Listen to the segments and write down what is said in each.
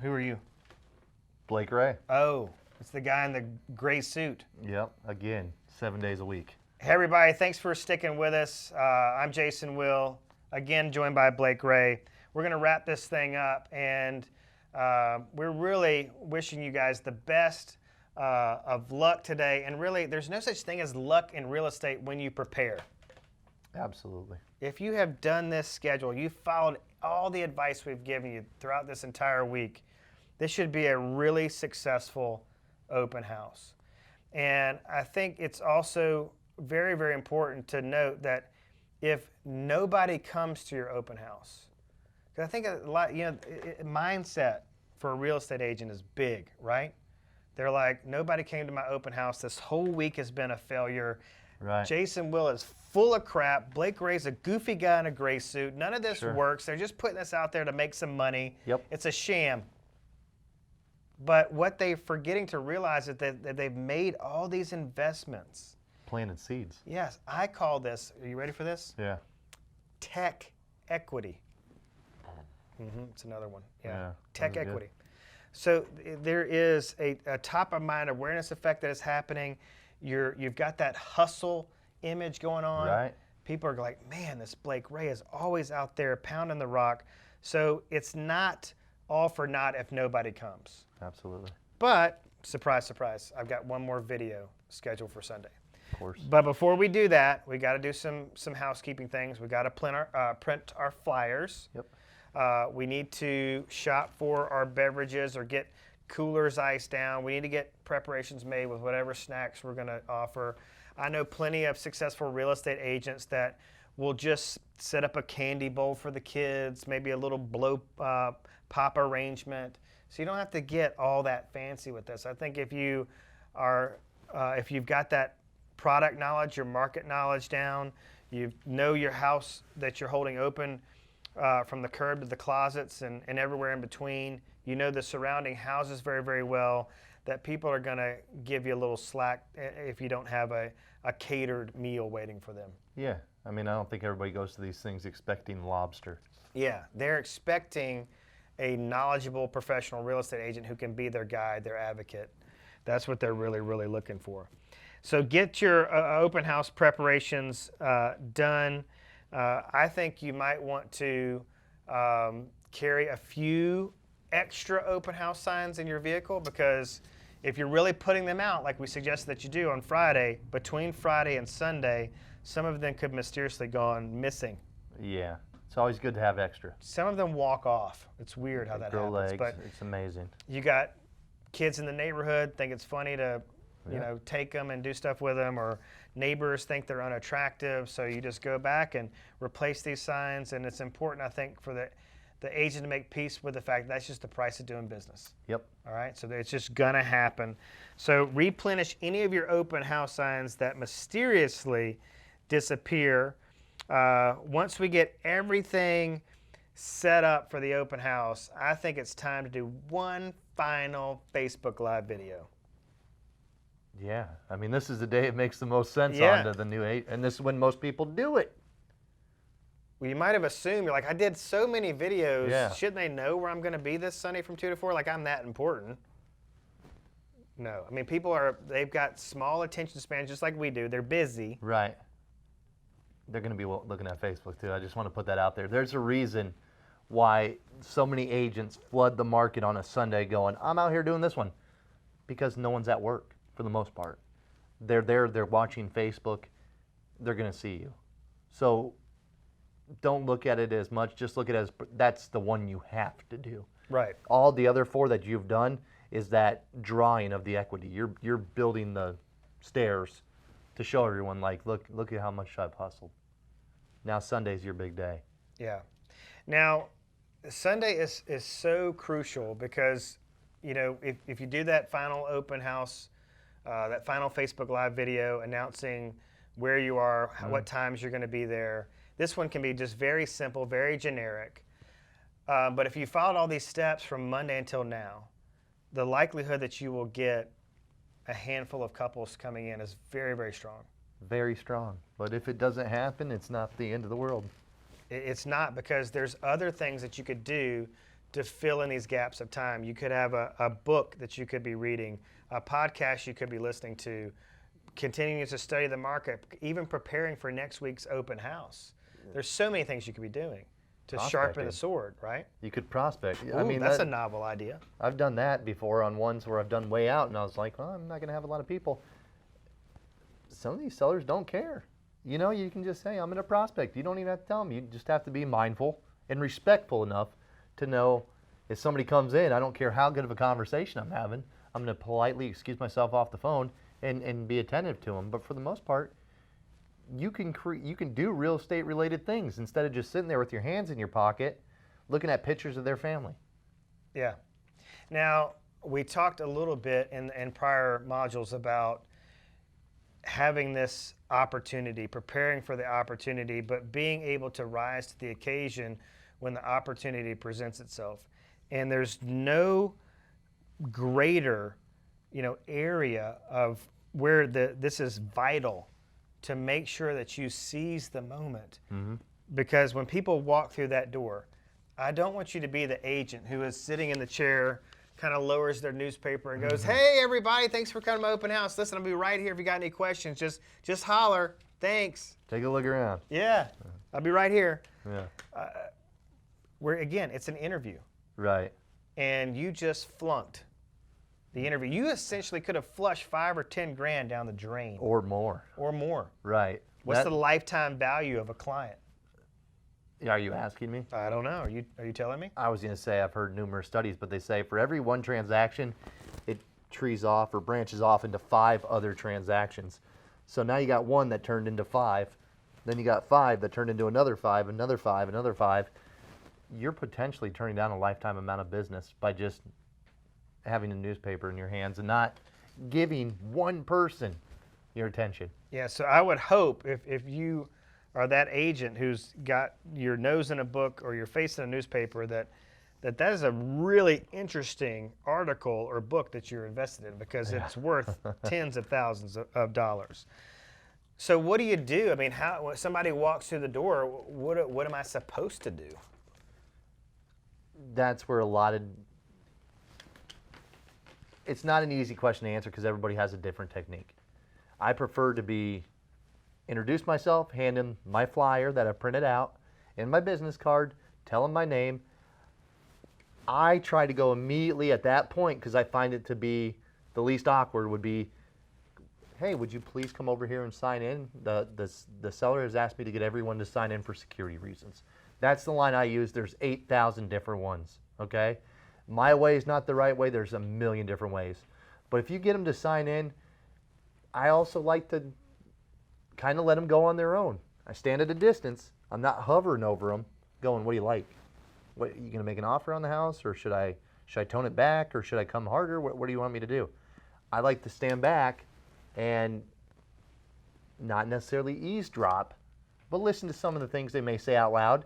Who are you? Blake Ray. Oh, it's the guy in the gray suit. Yep, again, 7 days a week. Hey everybody, thanks for sticking with us. I'm Jason Will, again joined by Blake Ray. We're going to wrap this thing up, and we're really wishing you guys the best of luck today. And really, there's no such thing as luck in real estate when you prepare. Absolutely. If you have done this schedule, you followed all the advice we've given you throughout this entire week, this should be a really successful open house. And I think it's also very, very important to note that if nobody comes to your open house, because I think a lot, mindset for a real estate agent is big, right? They're like, nobody came to my open house. This whole week has been a failure. Right. Jason Will is full of crap. Blake Ray's a goofy guy in a gray suit. None of this works. They're just putting this out there to make some money. Yep. It's a sham. But what they're forgetting to realize is that they've made all these investments. Planted seeds. Yes, I call this, are you ready for this? Yeah. Tech equity. It's another one. Yeah. Tech equity. Good. So there is a top of mind awareness effect that is happening. You've got that hustle image going on. Right. People are like, man, this Blake Ray is always out there pounding the rock. So it's not all for naught if nobody comes. Absolutely. But, surprise, surprise, I've got one more video scheduled for Sunday. Of course. But before we do that, we got to do some housekeeping things. We got to print our flyers. Yep. We need to shop for our beverages or get coolers iced down. We need to get preparations made with whatever snacks we're going to offer. I know plenty of successful real estate agents that will just set up a candy bowl for the kids, maybe a little blow pop arrangement. So you don't have to get all that fancy with this. I think if you are, if you've got that product knowledge, your market knowledge down, you know your house that you're holding open from the curb to the closets and everywhere in between, you know the surrounding houses very, very well, that people are going to give you a little slack if you don't have a catered meal waiting for them. Yeah. I mean, I don't think everybody goes to these things expecting lobster. Yeah. They're expecting a knowledgeable professional real estate agent who can be their guide, their advocate. That's what they're really, really looking for. So get your open house preparations done. I think you might want to carry a few extra open house signs in your vehicle, because if you're really putting them out like we suggest that you do on Friday, between Friday and Sunday, some of them could mysteriously go on missing. Yeah. It's always good to have extra. Some of them walk off. It's weird how that happens. Legs. But it's amazing. You got kids in the neighborhood think it's funny to, take them and do stuff with them, or neighbors think they're unattractive, so you just go back and replace these signs. And it's important, I think, for the agent to make peace with the fact that that's just the price of doing business. Yep. All right, so it's just gonna happen. So replenish any of your open house signs that mysteriously disappear. Once we get everything set up for the open house, I think it's time to do one final Facebook Live video. Yeah, I mean, this is the day it makes the most sense onto the new age, and this is when most people do it. Well, you might have assumed, you're like, I did so many videos, Yeah. shouldn't they know where I'm going to be this Sunday from 2 to 4? Like, I'm that important. No, I mean, they've got small attention spans just like we do. They're busy. Right. They're going to be looking at Facebook too. I just want to put that out there. There's a reason why so many agents flood the market on a Sunday going, I'm out here doing this one. Because no one's at work for the most part. They're there, they're watching Facebook, they're going to see you. So don't look at it as much, just look at it as that's the one you have to do. Right. All the other 4 that you've done is that drawing of the equity. You're building the stairs to show everyone, like, look at how much I've hustled. Now Sunday's your big day. Yeah. Now, Sunday is so crucial because, if you do that final open house, that final Facebook Live video announcing where you are, what times you're going to be there, this one can be just very simple, very generic. But if you followed all these steps from Monday until now, the likelihood that you will get a handful of couples coming in is very, very strong. Very strong. But if it doesn't happen, it's not the end of the world. It's not, because there's other things that you could do to fill in these gaps of time. You could have a book that you could be reading, a podcast you could be listening to, continuing to study the market, even preparing for next week's open house. There's so many things you could be doing to sharpen the sword, right? You could prospect. Ooh, I mean, that's a novel idea. I've done that before on ones where I've done way out, and I was like, well, I'm not going to have a lot of people. Some of these sellers don't care. You know, you can just say, I'm going to prospect. You don't even have to tell them. You just have to be mindful and respectful enough to know if somebody comes in, I don't care how good of a conversation I'm having, I'm going to politely excuse myself off the phone and be attentive to them. But for the most part, you can do real estate related things instead of just sitting there with your hands in your pocket looking at pictures of their family. Yeah. Now, we talked a little bit in prior modules about having this opportunity, preparing for the opportunity, but being able to rise to the occasion when the opportunity presents itself. And there's no greater, area of where this is vital to make sure that you seize the moment. Mm-hmm. Because when people walk through that door, I don't want you to be the agent who is sitting in the chair, kind of lowers their newspaper and goes, hey, everybody, thanks for coming to my open house. Listen, I'll be right here if you got any questions. Just holler. Thanks. Take a look around. Yeah, I'll be right here. Yeah. Where, again, it's an interview. Right. And you just flunked the interview. You essentially could have flushed $5 or $10 grand down the drain. Or more. Right. What's the lifetime value of a client? Are you asking me? I don't know. Are you telling me? I was going to say I've heard numerous studies, but they say for every one transaction, it trees off or branches off into 5 other transactions. So now you got 1 that turned into 5. Then you got 5 that turned into another 5, another 5, another 5. You're potentially turning down a lifetime amount of business by just having a newspaper in your hands and not giving one person your attention. Yeah, so I would hope if you are that agent who's got your nose in a book or your face in a newspaper, that is a really interesting article or book that you're invested in, because it's worth tens of thousands of dollars. So what do you do? I mean, when somebody walks through the door, what am I supposed to do? That's where it's not an easy question to answer because everybody has a different technique. I prefer to introduce myself, hand them my flyer that I printed out and my business card, tell them my name. I try to go immediately at that point because I find it to be the least awkward would be, hey, would you please come over here and sign in? The seller has asked me to get everyone to sign in for security reasons. That's the line I use. There's 8,000 different ones, okay? My way is not the right way. There's a million different ways. But if you get them to sign in, I also like to kind of let them go on their own. I stand at a distance. I'm not hovering over them going, what do you like? What, you going to make an offer on the house, or should I tone it back, or should I come harder? What do you want me to do? I like to stand back and not necessarily eavesdrop, but listen to some of the things they may say out loud.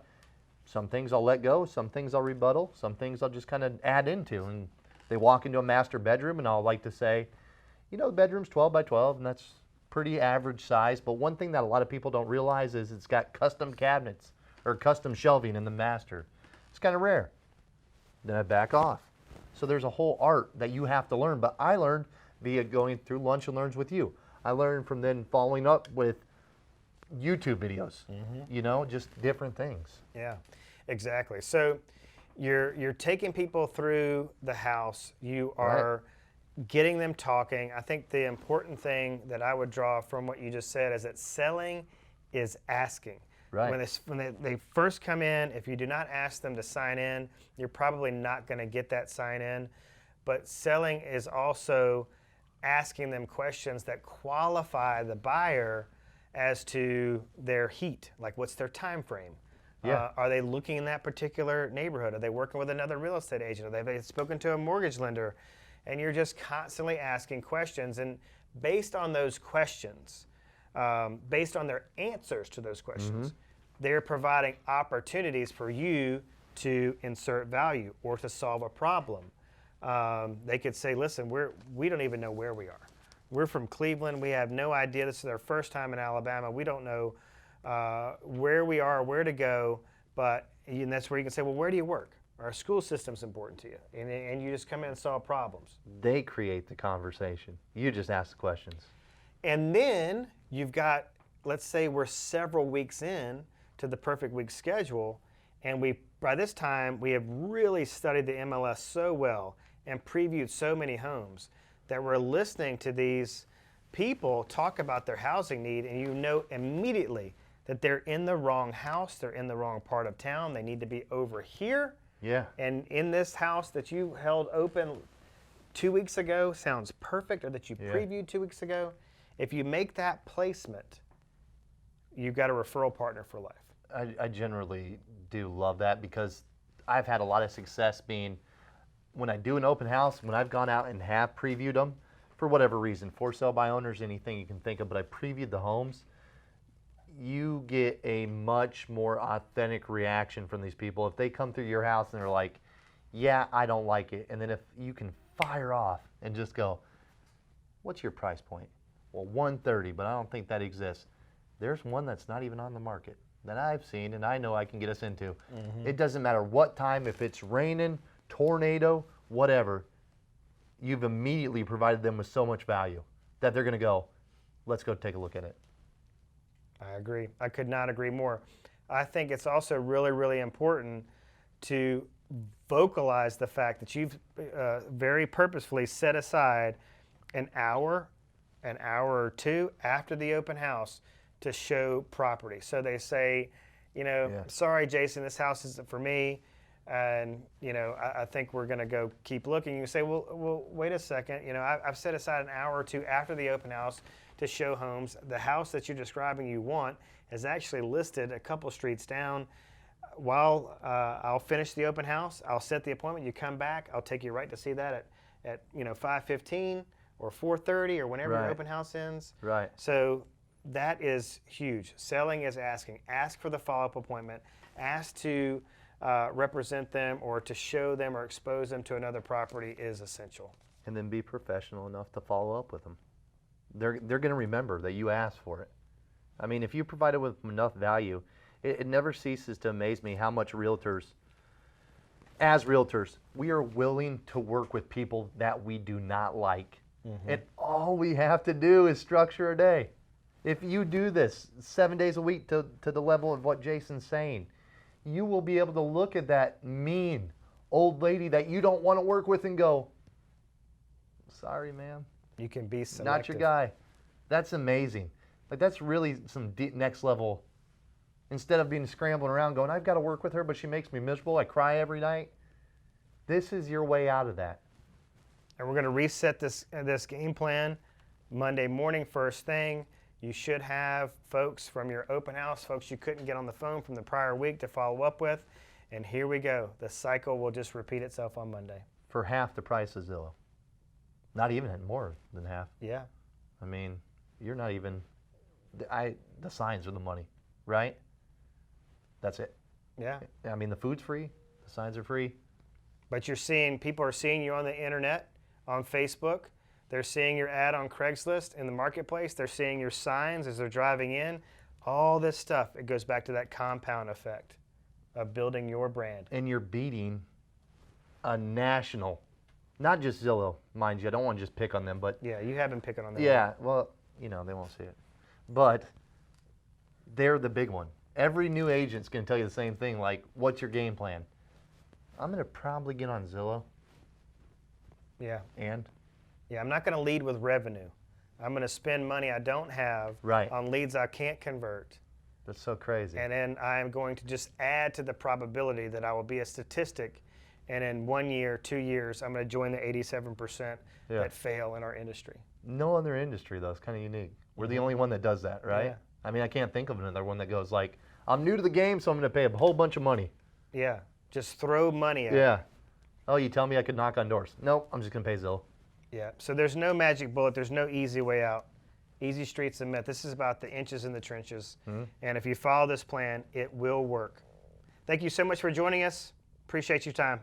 Some things I'll let go, some things I'll rebuttal, some things I'll just kind of add into. And they walk into a master bedroom, and I'll like to say, the bedroom's 12 by 12, and that's pretty average size. But one thing that a lot of people don't realize is it's got custom cabinets or custom shelving in the master. It's kind of rare. Then I back off. So there's a whole art that you have to learn. But I learned via going through Lunch and Learns with you. I learned from then following up with YouTube videos, just different things. Yeah, exactly. So you're taking people through the house. You are getting them talking. I think the important thing that I would draw from what you just said is that selling is asking. Right. When they first come in, if you do not ask them to sign in, you're probably not going to get that sign in. But selling is also asking them questions that qualify the buyer as to their heat, like what's their time frame? Yeah. Are they looking in that particular neighborhood? Are they working with another real estate agent? Have they spoken to a mortgage lender? And you're just constantly asking questions. And based on those questions, based on their answers to those questions, they're providing opportunities for you to insert value or to solve a problem. They could say, listen, we don't even know where we are. We're from Cleveland. We have no idea. This is our first time in Alabama. We don't know where we are, where to go. And that's where you can say, well, where do you work? Our school system's important to you, and you just come in and solve problems. They create the conversation. You just ask the questions. And then you've got, let's say we're several weeks in to the perfect week schedule, and by this time we have really studied the MLS so well and previewed so many homes that we're listening to these people talk about their housing need, and you know immediately that they're in the wrong house, they're in the wrong part of town, they need to be over here. Yeah. And in this house that you held open 2 weeks ago sounds perfect, or that you previewed 2 weeks ago. If you make that placement, you've got a referral partner for life. I generally do love that, because I've had a lot of success being, when I do an open house, when I've gone out and have previewed them, for whatever reason, for sale by owners, anything you can think of, but I previewed the homes, you get a much more authentic reaction from these people. If they come through your house and they're like, yeah, I don't like it. And then if you can fire off and just go, what's your price point? Well, 130, but I don't think that exists. There's one that's not even on the market that I've seen and I know I can get us into. It doesn't matter what time, if it's raining, tornado, whatever, you've immediately provided them with so much value that they're going to go, let's go take a look at it. I agree. I could not agree more. I think it's also really, really important to vocalize the fact that you've very purposefully set aside an hour or two after the open house to show property. So they say, sorry, Jason, this house isn't for me. And, I think we're going to go keep looking. You say, well, wait a second. I've set aside an hour or two after the open house to show homes. The house that you're describing you want is actually listed a couple streets down. While I'll finish the open house, I'll set the appointment. You come back, I'll take you right to see that at 5:15 or 4:30 or whenever your open house ends. Right. So that is huge. Selling is asking. Ask for the follow-up appointment. Ask to represent them or to show them or expose them to another property is essential. And then be professional enough to follow up with them. They're going to remember that you asked for it. I mean, if you provide it with enough value, it never ceases to amaze me how much as realtors, we are willing to work with people that we do not like. And all we have to do is structure a day. If you do this 7 days a week to the level of what Jason's saying, you will be able to look at that mean old lady that you don't want to work with and go, sorry, ma'am. You can be selective. Not your guy. That's amazing. Like, that's really some deep next level. Instead of being scrambling around going, I've got to work with her, but she makes me miserable. I cry every night. This is your way out of that. And we're going to reset this game plan Monday morning first thing. You should have folks from your open house, folks you couldn't get on the phone from the prior week to follow up with. And here we go. The cycle will just repeat itself on Monday. For half the price of Zillow. Not even more than half. Yeah. I mean, you're not even, the signs are the money, right? That's it. Yeah. I mean, the food's free, the signs are free. But people are seeing you on the internet, on Facebook. They're seeing your ad on Craigslist in the marketplace. They're seeing your signs as they're driving in. All this stuff, it goes back to that compound effect of building your brand. And you're beating a national, not just Zillow, mind you. I don't want to just pick on them, but yeah, you have been picking on them. Yeah, well, they won't see it. But they're the big one. Every new agent's going to tell you the same thing, like, what's your game plan? I'm going to probably get on Zillow. Yeah. And? Yeah, I'm not going to lead with revenue. I'm going to spend money I don't have on leads I can't convert. That's so crazy. And then I'm going to just add to the probability that I will be a statistic, and in 1 year, 2 years, I'm going to join the 87% that fail in our industry. No other industry, though. It's kind of unique. We're the only one that does that, right? Yeah. I mean, I can't think of another one that goes like, I'm new to the game, so I'm going to pay a whole bunch of money. Yeah, just throw money at it. Yeah. Oh, you tell me I could knock on doors. Nope, I'm just going to pay Zillow. Yeah, so there's no magic bullet. There's no easy way out. Easy streets of myth. This is about the inches in the trenches. And if you follow this plan, it will work. Thank you so much for joining us. Appreciate your time.